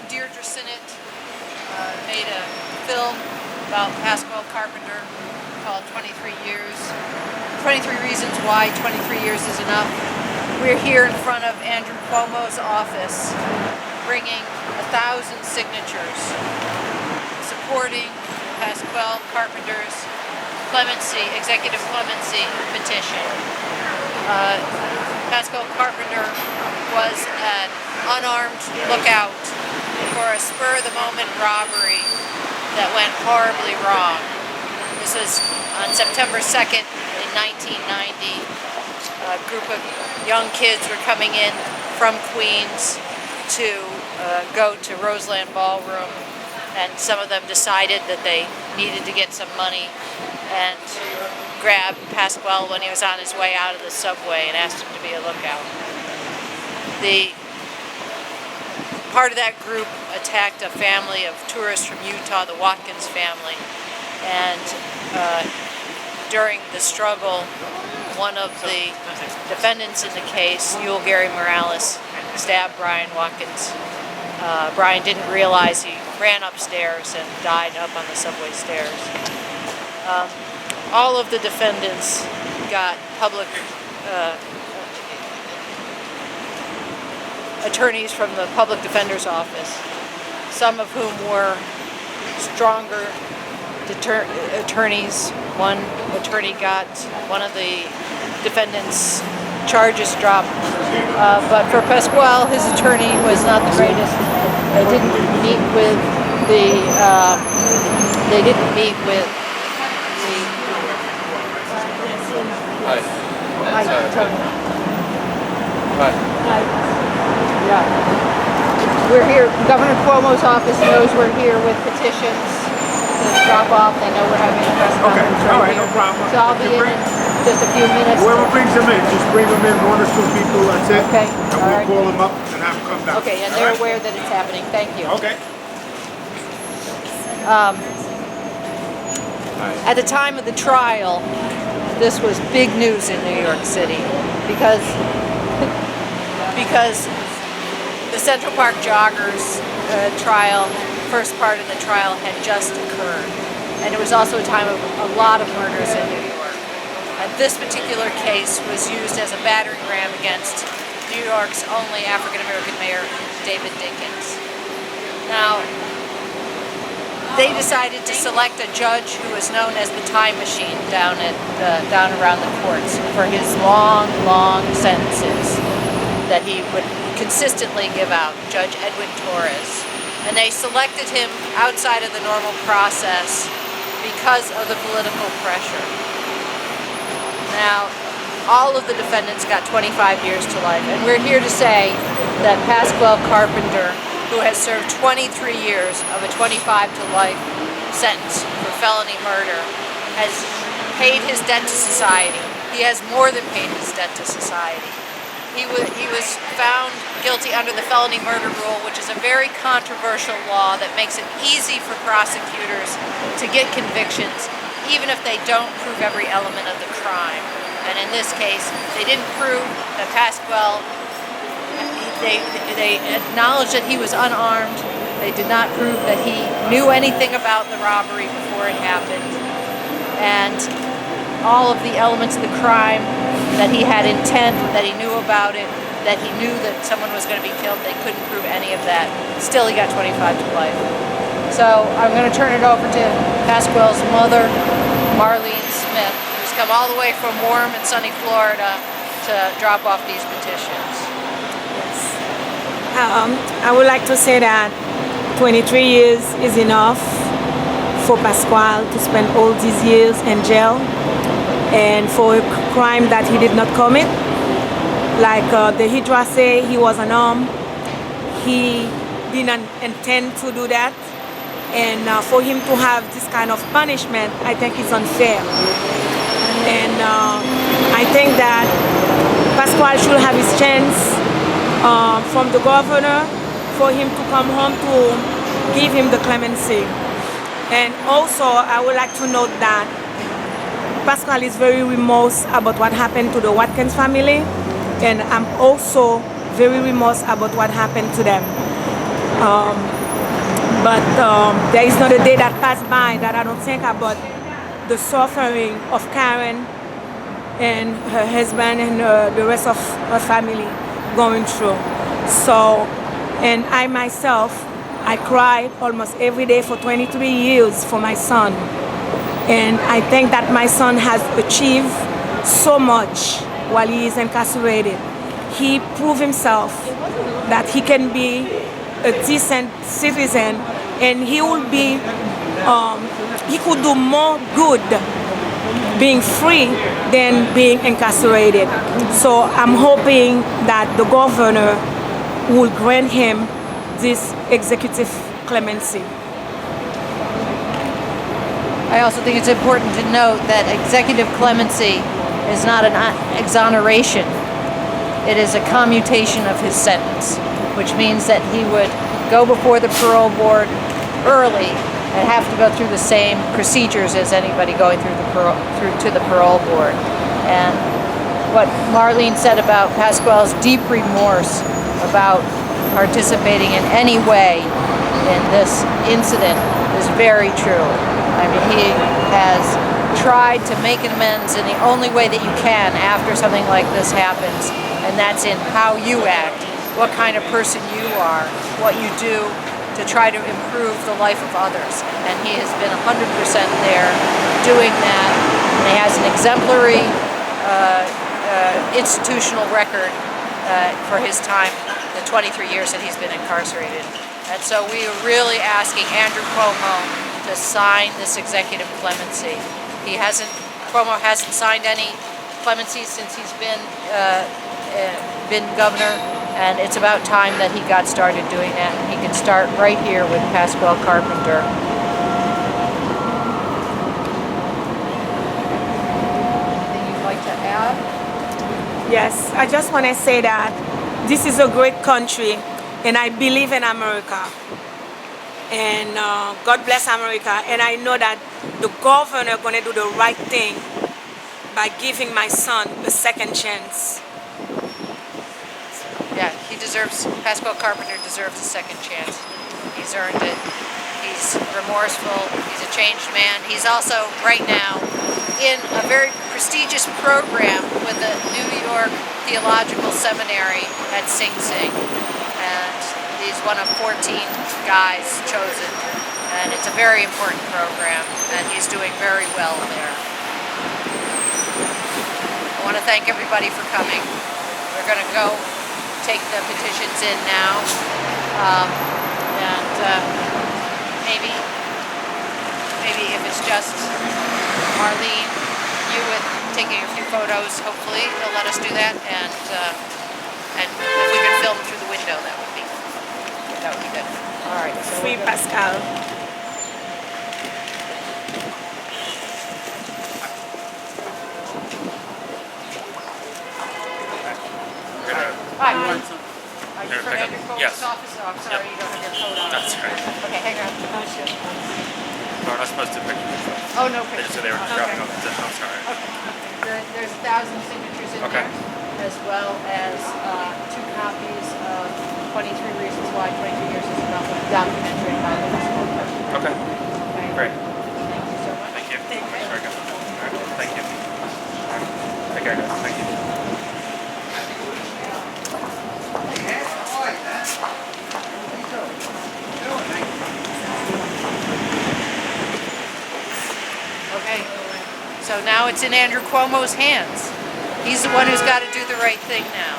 Deirdre Sinnott made a film about Pascual Carpenter called 23 Years. 23 Reasons Why 23 Years is Enough. We're here in front of Andrew Cuomo's office bringing 1,000 signatures supporting Pascual Carpenter's clemency, executive clemency petition. Pascual Carpenter was an unarmed lookout for a spur-of-the-moment robbery that went horribly wrong. This was on September 2nd in 1990. A group of young kids were coming in from Queens to go to Roseland Ballroom, and some of them decided that they needed to get some money and grabbed Pascual when he was on his way out of the subway and asked him to be a lookout. The part of that group attacked a family of tourists from Utah, the Watkins family, and during the struggle, one of the defendants in the case, Yul Gary Morales, stabbed Brian Watkins. Brian didn't realize he ran upstairs and died up on the subway stairs. All of the defendants got public attorneys from the public defender's office, some of whom were stronger attorneys. One attorney got one of the defendants' charges dropped, but for Pascual, his attorney was not the greatest. They didn't meet with the Hi. Hi, Tony. Hi. Hi. Yeah. We're here. Governor Cuomo's office knows we're here with petitions to drop off. They know we're having a press conference. Okay. All right, no problem. So I'll be in just a few minutes. Whoever brings them in, just bring them in, 1 or 2 people, that's it. Okay. And All we'll right. call them up and have them come down. Okay, and they're aware that it's happening. Thank you. Okay. At the time of the trial, this was big news in New York City because the Central Park Joggers trial, first part of the trial, had just occurred, and it was also a time of a lot of murders in New York. And this particular case was used as a battering ram against New York's only African-American mayor, David Dinkins. Now, they decided to select a judge who was known as the Time Machine down around the courts for his long sentences that he would consistently give out, Judge Edwin Torres. And they selected him outside of the normal process because of the political pressure. Now, all of the defendants got 25 years to life, and we're here to say that Pascual Carpenter, who has served 23 years of a 25 to life sentence for felony murder, has paid his debt to society. He has more than paid his debt to society. He was found guilty under the felony-murder rule, which is a very controversial law that makes it easy for prosecutors to get convictions, even if they don't prove every element of the crime. And in this case, they didn't prove that Pascual. They acknowledged that he was unarmed. They did not prove that he knew anything about the robbery before it happened. And all of the elements of the crime, that he had intent, that he knew about it, that he knew that someone was going to be killed, they couldn't prove any of that. Still, he got 25 to life. So I'm going to turn it over to Pascual's mother, Marlene Smith, who's come all the way from warm and sunny Florida to drop off these petitions. I would like to say that 23 years is enough for Pascual to spend all these years in jail and for a crime that he did not commit. Like the Hydra say, he was unarmed. He didn't intend to do that. And for him to have this kind of punishment, I think is unfair. And I think that Pascual should have his chance from the governor for him to come home to give him the clemency. And also, I would like to note that Pascual is very remorse about what happened to the Watkins family, and I'm also very remorse about what happened to them. But there is not a day that passed by that I don't think about the suffering of Karen and her husband and the rest of her family going through. So, and I myself, I cried almost every day for 23 years for my son. And I think that my son has achieved so much while he is incarcerated. He proved himself that he can be a decent citizen, and he will be, he could do more good being free than being incarcerated. So I'm hoping that the governor will grant him this executive clemency. I also think it's important to note that executive clemency is not an exoneration. It is a commutation of his sentence, which means that he would go before the parole board early and have to go through the same procedures as anybody going through to the parole board. And what Marlene said about Pascual's deep remorse about participating in any way in this incident is very true. I mean, he has tried to make amends in the only way that you can after something like this happens, and that's in how you act, what kind of person you are, what you do to try to improve the life of others. And he has been 100% there doing that, and he has an exemplary institutional record for his time, the 23 years that he's been incarcerated. And so we are really asking Andrew Cuomo to sign this executive clemency. Cuomo hasn't signed any clemency since he's been governor, and it's about time that he got started doing that, and he can start right here with Pascual Carpenter. Anything you'd like to add? Yes, I just want to say that this is a great country, and I believe in America. And God bless America. And I know that the governor going to do the right thing by giving my son a second chance. Yeah, Pascual Carpenter deserves a second chance. He's earned it. He's remorseful. He's a changed man. He's also, right now, in a very prestigious program with the New York Theological Seminary at Sing Sing. And he's one of 14 guys chosen. And it's a very important program, and he's doing very well there. I want to thank everybody for coming. We're going to go take the petitions in now, and maybe if it's just Marlene, you with taking a few photos, hopefully they'll let us do that, and if we can film through the window, that would be good. All right. So Free Pascal. Hi. Are you from Andrew Cuomo's office? Oh, I'm sorry you don't have your coat on. That's right. Okay, hang on. Oh, shit. We're not supposed to pick pictures. Oh, no They pictures. just said they were just dropping off the I'm sorry. Okay. There's 1,000 signatures in Okay. there, as well as 2 copies of 23 Reasons Why 23 Years is Enough, a documentary about the Pascual Carpenter. Okay. Okay. Great. Thank you so much. Thank you. Very good. All right. Thank you. All right. Take care, guys. Thank you. Okay, so now it's in Andrew Cuomo's hands. He's the one who's got to do the right thing now.